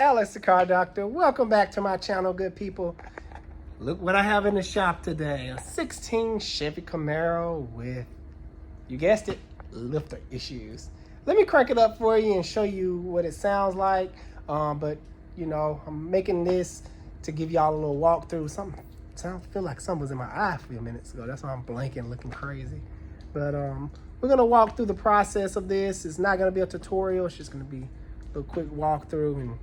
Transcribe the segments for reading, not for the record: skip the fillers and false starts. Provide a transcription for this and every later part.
Alex the Car Doctor. Welcome back to my channel, good people. Look what I have in the shop today. A 16 Chevy Camaro with, you guessed it, lifter issues. Let me crank it up for you and show you what it sounds like. But you know, I'm making this to give y'all a little walkthrough. Feel like something was in my eye a few minutes ago. That's why I'm blanking, looking crazy. But we're gonna walk through the process of this. It's not gonna be a tutorial. It's just gonna be a quick walkthrough, and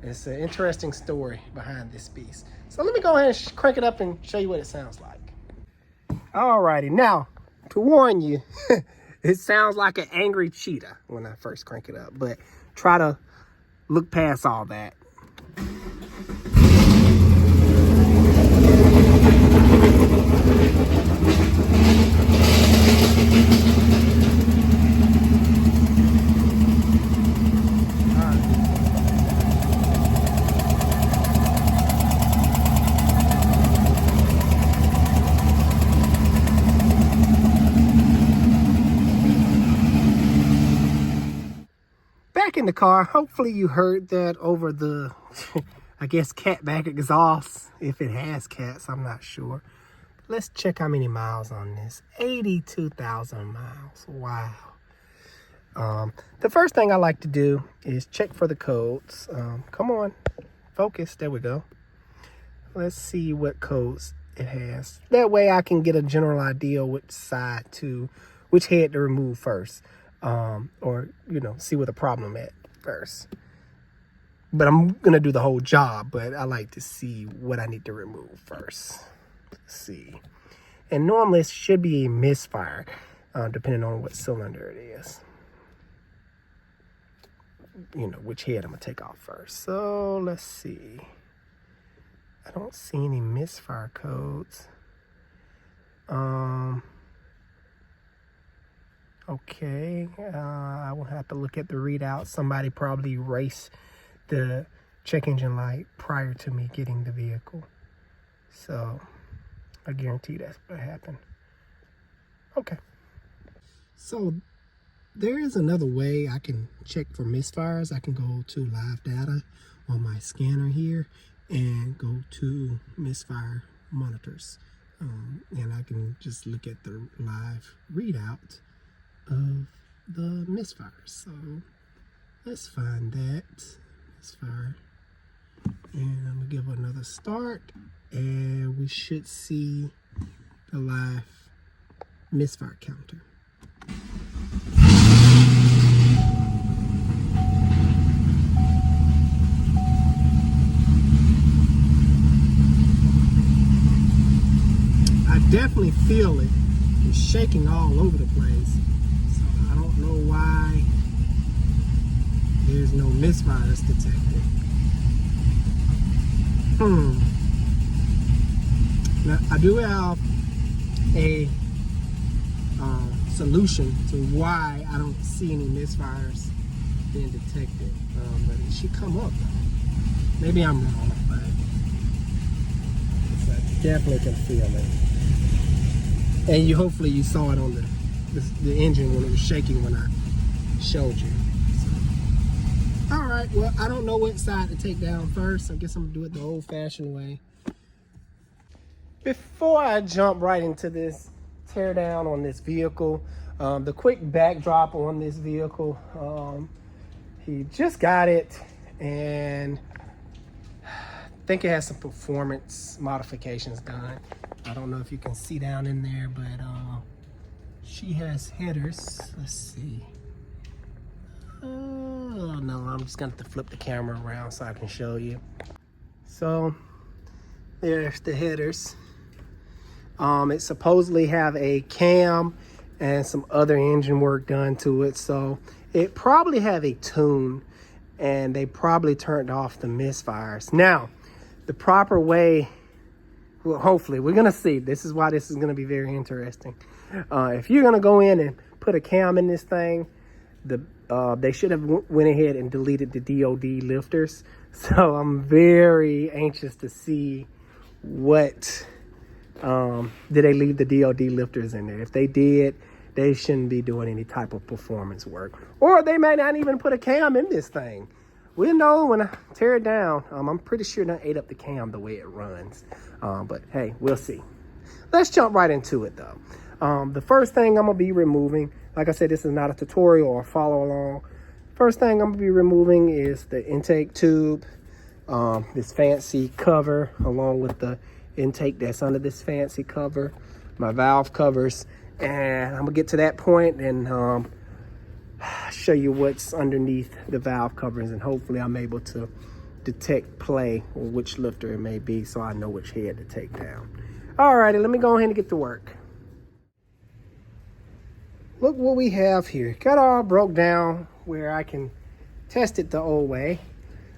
it's an interesting story behind this piece. So let me go ahead and crank it up and show you what it sounds like. Alrighty, now to warn you, it sounds like an angry cheetah when I first crank it up, but try to look past all that. Back in the car, hopefully you heard that over the, I guess, cat back exhaust. If it has cats, I'm not sure. Let's check how many miles on this. 82,000 miles. Wow. The first thing I like to do is check for the codes. Come on, focus. There we go. Let's see what codes it has. That way I can get a general idea which head to remove first. Or, you know, see what the problem at first. But I'm going to do the whole job, but I like to see what I need to remove first. Let's see. And normally it should be a misfire, depending on what cylinder it is. You know, which head I'm going to take off first. So, let's see. I don't see any misfire codes. Okay, I will have to look at the readout. Somebody probably erased the check engine light prior to me getting the vehicle. So, I guarantee that's what happened. Okay. So, there is another way I can check for misfires. I can go to live data on my scanner here and go to misfire monitors. And I can just look at the live readout of the misfires. So let's find that misfire, and I'm gonna give another start, and we should see the live misfire counter. I definitely feel it. It's shaking all over the place. I don't know why there's no misfires detected. Now, I do have a solution to why I don't see any misfires being detected. But it should come up. Maybe I'm wrong, but I definitely can feel it. And hopefully you saw it on the engine when it was shaking when I showed you. So, all right, well, I don't know what side to take down first. I guess I'm gonna do it the old-fashioned way. Before I jump right into this tear down on this vehicle, the quick backdrop on this vehicle, he just got it, and I think it has some performance modifications done. I don't know if you can see down in there, but she has headers. Let's see. Oh, no, I'm just going to have to flip the camera around so I can show you. So, there's the headers. It supposedly have a cam and some other engine work done to it. So, it probably have a tune, and they probably turned off the misfires. Now, the proper way, well, hopefully, we're going to see. This is why this is going to be very interesting. If you're going to go in and put a cam in this thing, they should have went ahead and deleted the DOD lifters. So I'm very anxious to see what, did they leave the DOD lifters in there? If they did, they shouldn't be doing any type of performance work. Or they may not even put a cam in this thing. we'll know when I tear it down. I'm pretty sure that ate up the cam the way it runs. But hey, we'll see. Let's jump right into it though. The first thing I'm gonna be removing, like I said, this is not a tutorial or follow along. First thing I'm gonna be removing is the intake tube, this fancy cover, along with the intake that's under this fancy cover, my valve covers, and I'm gonna get to that point and show you what's underneath the valve covers, and hopefully I'm able to detect play or which lifter it may be, so I know which head to take down. Alrighty, let me go ahead and get to work. Look what we have here. Got all broke down where I can test it the old way.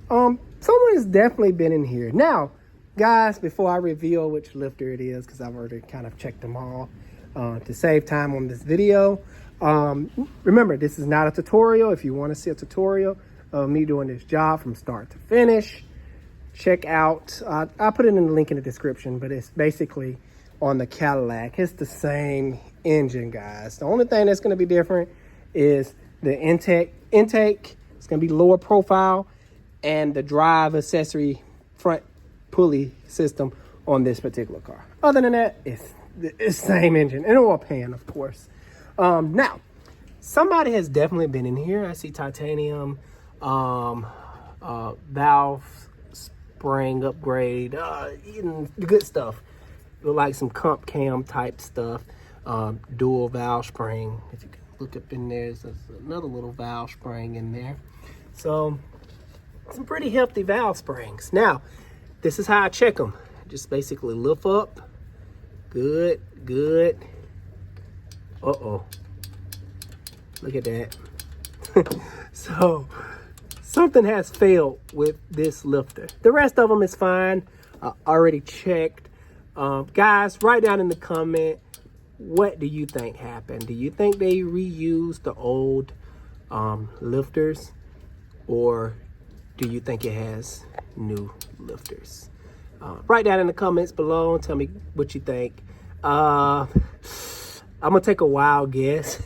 Someone has definitely been in here. Now, guys, before I reveal which lifter it is, because I've already kind of checked them all to save time on this video, remember, this is not a tutorial. If you want to see a tutorial of me doing this job from start to finish, check out, I'll put it in the link in the description, but it's basically on the Cadillac. It's the same engine, guys. The only thing that's going to be different is the intake. It's going to be lower profile, and the drive accessory front pulley system on this particular car. Other than that, it's the same engine and oil pan, of course. Now, somebody has definitely been in here. I see titanium, valve spring upgrade, even the good stuff. Look like some comp cam type stuff. Dual valve spring. If you can look up in there, there's another little valve spring in there. So some pretty hefty valve springs. Now, this is how I check them. Just basically lift up. Good. Uh-oh. Look at that. So something has failed with this lifter. The rest of them is fine. I already checked. Guys, write down in the comment, what do you think happened? Do you think they reused the old lifters, or do you think it has new lifters? Write down in the comments below and tell me what you think. I'm gonna take a wild guess.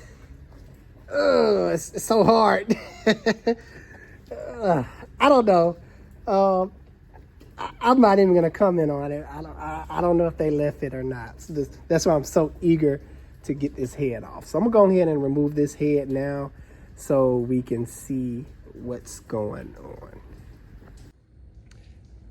It's so hard. I don't know. I'm not even gonna comment on it. I don't know if they left it or not. So that's why I'm so eager to get this head off. So I'm gonna go ahead and remove this head now so we can see what's going on.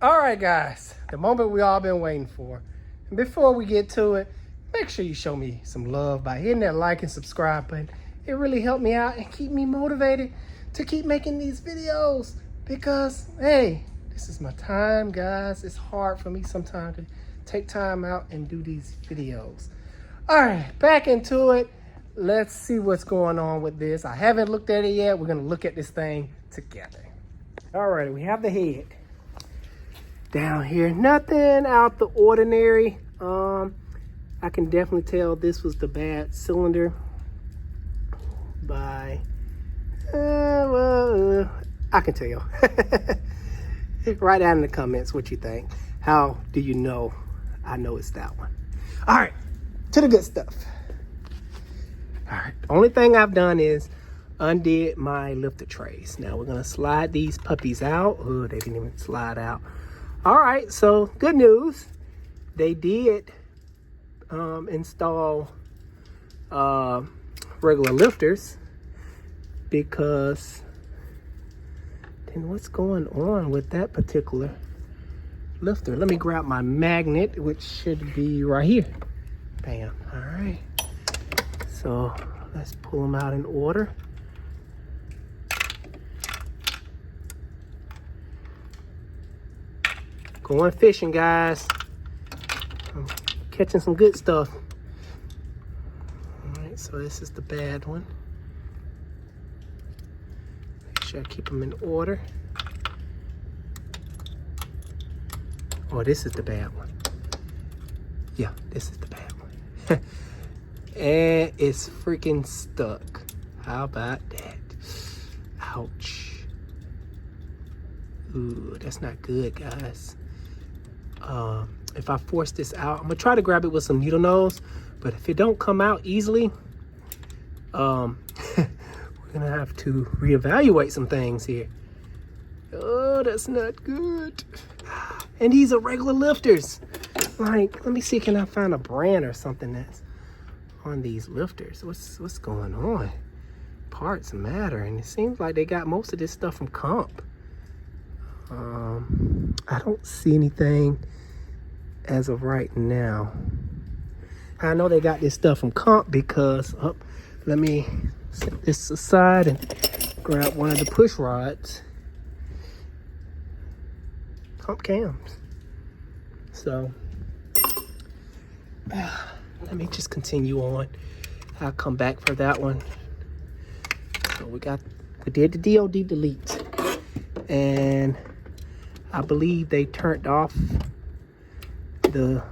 All right, guys, the moment we all been waiting for. And before we get to it, make sure you show me some love by hitting that like and subscribe button. It really helped me out and keep me motivated to keep making these videos, because, hey, this is my time, guys. It's hard for me sometimes to take time out and do these videos. All right, back into it. Let's see what's going on with this. I haven't looked at it yet. We're gonna look at this thing together. All right, we have the head down here. Nothing out the ordinary. I can definitely tell this was the bad cylinder by, well, I can tell. Write down in the comments what you think. How do you know I know it's that one? All right, to the good stuff. All right, only thing I've done is undid my lifter trays. Now we're gonna slide these puppies out. Oh, they didn't even slide out. All right, so good news. They did install regular lifters, because then what's going on with that particular lifter? Let me grab my magnet, which should be right here. Bam. All right. So let's pull them out in order. Going fishing, guys. I'm catching some good stuff. All right, so this is the bad one. Make sure I keep them in order. Oh, this is the bad one. Yeah, this is the bad one. And it's freaking stuck. How about that? Ouch. Ooh, that's not good, guys. If I force this out, I'm gonna try to grab it with some needle nose, but if it don't come out easily, we're gonna have to reevaluate some things here. Oh, that's not good. And these are regular lifters. Like, let me see, can I find a brand or something that's on these lifters? What's going on? Parts matter, and it seems like they got most of this stuff from Comp. I don't see anything as of right now. I know they got this stuff from Comp because, let me set this aside and grab one of the push rods. Comp cams. So, let me just continue on. I'll come back for that one. So we did the DOD delete, and I believe they turned off the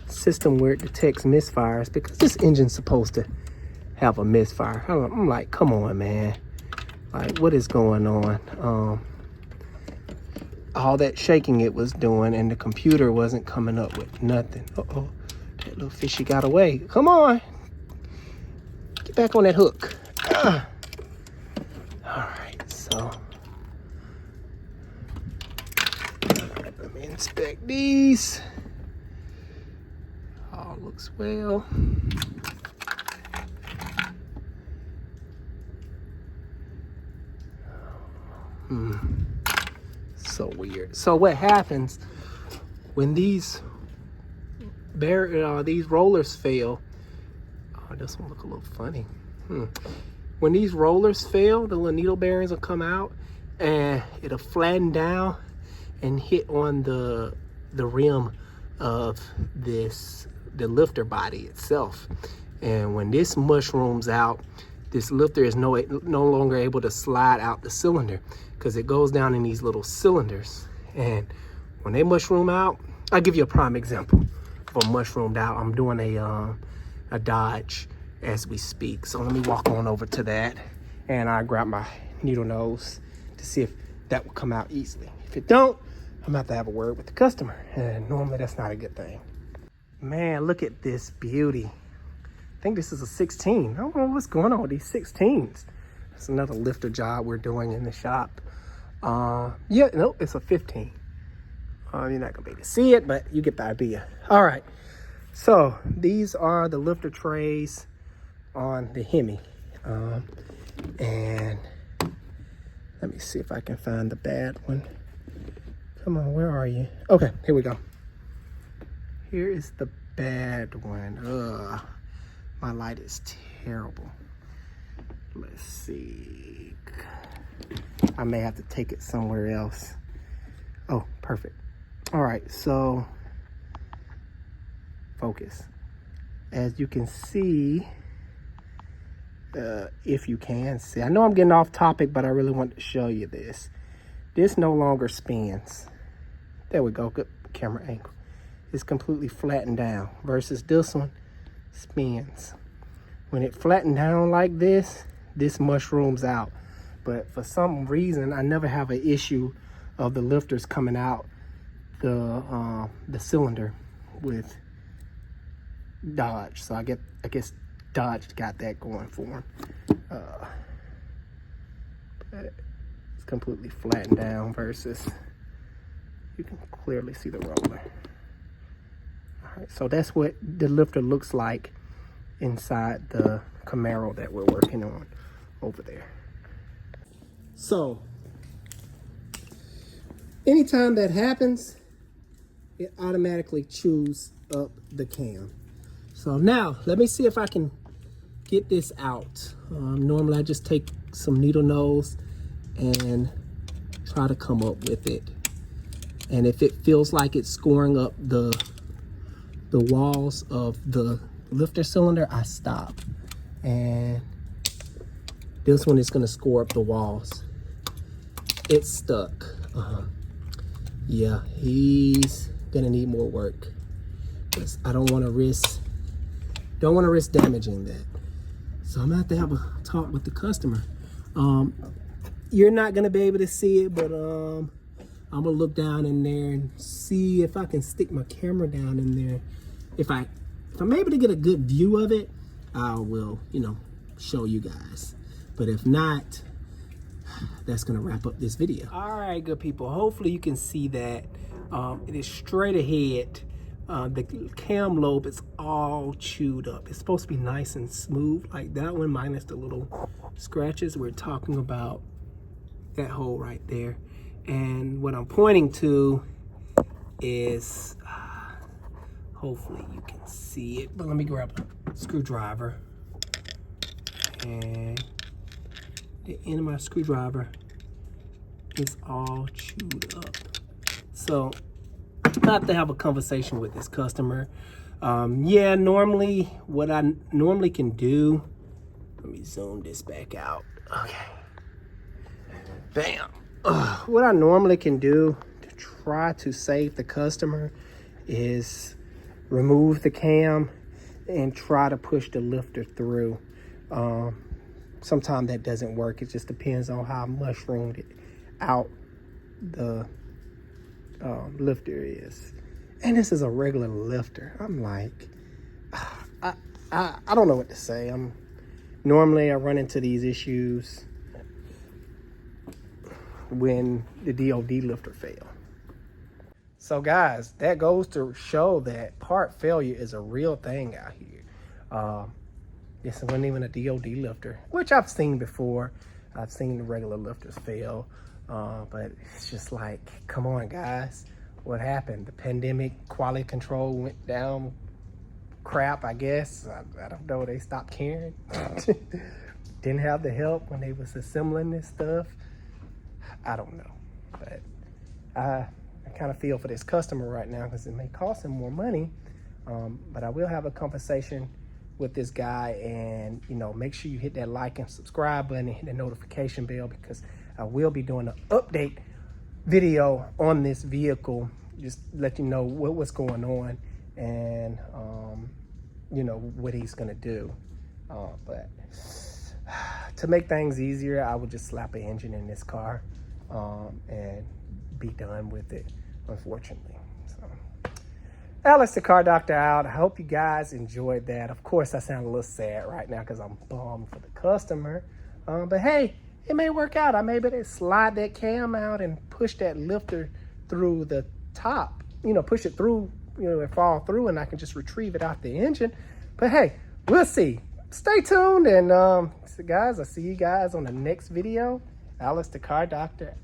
system where it detects misfires because this engine's supposed to have a misfire. I'm like, come on, man. Like, what is going on? All that shaking it was doing, and the computer wasn't coming up with nothing. Uh-oh, that little fishy got away. Come on. Get back on that hook. All right, so let me inspect these. All looks well. So weird. So what happens when these rollers fail? Oh, this one look a little funny. When these rollers fail, the little needle bearings will come out and it'll flatten down and hit on the rim of the lifter body itself. And when this mushrooms out, this lifter is no longer able to slide out the cylinder because it goes down in these little cylinders. And when they mushroom out, I'll give you a prime example of a mushroomed out. I'm doing a Dodge as we speak. So let me walk on over to that, and I grab my needle nose to see if that will come out easily. If it don't, I'm gonna have to have a word with the customer, and normally that's not a good thing. Man, look at this beauty. I think this is a 16. I don't know what's going on with these 16s. It's another lifter job we're doing in the shop. Yeah, no, it's a 15. You're not gonna be able to see it, but you get the idea. All right, so these are the lifter trays on the Hemi. And let me see if I can find the bad one. Come on, where are you? Okay, here we go. Here is the bad one. Ugh, my light is terrible. Let's see. I may have to take it somewhere else. Oh, perfect. All right, so focus. As you can see, if you can see, I know I'm getting off topic, but I really want to show you this. This no longer spins. There we go, good camera angle. It's completely flattened down versus this one spins. When it flattened down like this, this mushrooms out. But for some reason, I never have an issue of the lifters coming out the cylinder with Dodge. So I guess Dodge got that going for him. It's completely flattened down versus you can clearly see the roller. All right, so that's what the lifter looks like inside the Camaro that we're working on over there. So anytime that happens, it automatically chews up the cam. So now let me see if I can get this out. Normally I just take some needle nose and try to come up with it. And if it feels like it's scoring up the walls of the lifter cylinder, I stop. And this one is gonna score up the walls. It's stuck. Yeah, he's gonna need more work. I don't wanna risk damaging that. So I'm gonna have to have a talk with the customer. You're not gonna be able to see it, but I'm gonna look down in there and see if I can stick my camera down in there. If I'm able to get a good view of it, I will, show you guys. But if not, that's gonna wrap up this video. All right, good people. Hopefully you can see that it is straight ahead. The cam lobe is all chewed up. It's supposed to be nice and smooth like that one, minus the little scratches. We're talking about that hole right there. And what I'm pointing to is, hopefully you can see it, but let me grab a screwdriver. And the end of my screwdriver is all chewed up. So I have to have a conversation with this customer. Yeah, normally what I normally can do, let me zoom this back out. Okay. Bam. What I normally can do to try to save the customer is remove the cam and try to push the lifter through. Sometimes that doesn't work. It just depends on how mushroomed out the lifter is. And this is a regular lifter. I'm like, I don't know what to say. Normally I run into these issues when the DOD lifter fail. So guys, that goes to show that part failure is a real thing out here. This wasn't even a DOD lifter, which I've seen before. I've seen the regular lifters fail, but it's just like, come on guys, what happened? The pandemic, quality control went down crap, I guess. I don't know, they stopped caring. Didn't have the help when they was assembling this stuff. I don't know, but I kind of feel for this customer right now because it may cost him more money, but I will have a conversation with this guy, and make sure you hit that like and subscribe button and hit the notification bell, because I will be doing an update video on this vehicle, just let you know what's going on and what he's gonna do. But to make things easier, I would just slap an engine in this car and be done with it, unfortunately. So, Alex the Car Doctor out. I hope you guys enjoyed that. Of course, I sound a little sad right now because I'm bummed for the customer. But hey, it may work out. I may be able to slide that cam out and push that lifter through the top. Push it through, and fall through, and I can just retrieve it out the engine. But hey, we'll see. Stay tuned, and so guys, I'll see you guys on the next video. Alex the Car Doctor